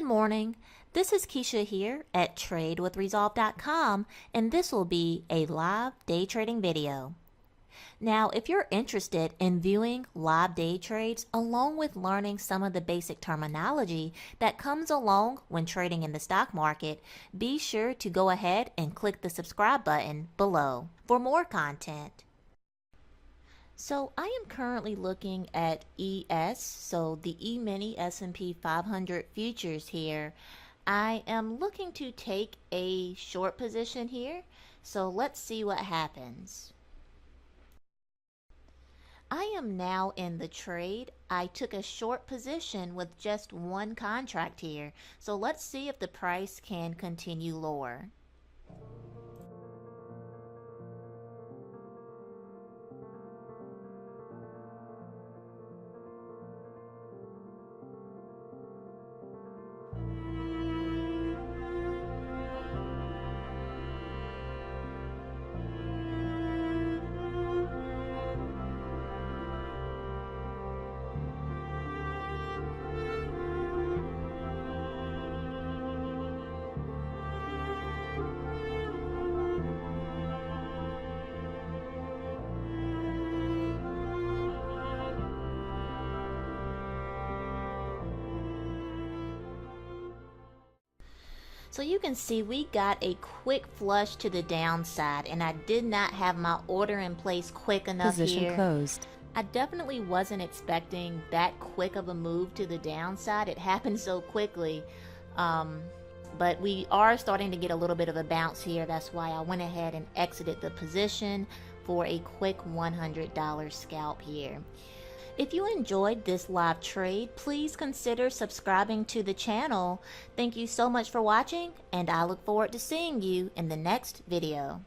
Good morning. This is Keisha here at TradeWithResolve.com, and this will be a live day trading video. Now, if you're interested in viewing live day trades along with learning some of the basic terminology that comes along when trading in the stock market, be sure to go ahead and click the subscribe button below for more content. So I am currently looking at ES, so the Emini S&P 500 futures here. I am looking to take a short position here, so let's see what happens. I am now in the trade. I took a short position with just one contract here, so let's see if the price can continue lower. So you can see we got a quick flush to the downside, and I did not have my order in place quick enough Position here. closed. I definitely wasn't expecting that quick of a move to the downside. It happened so quickly. But we are starting to get a little bit of a bounce here. That's why I went ahead and exited the position for a quick $100 scalp here. If you enjoyed this live trade, please consider subscribing to the channel. Thank you so much for watching, and I look forward to seeing you in the next video.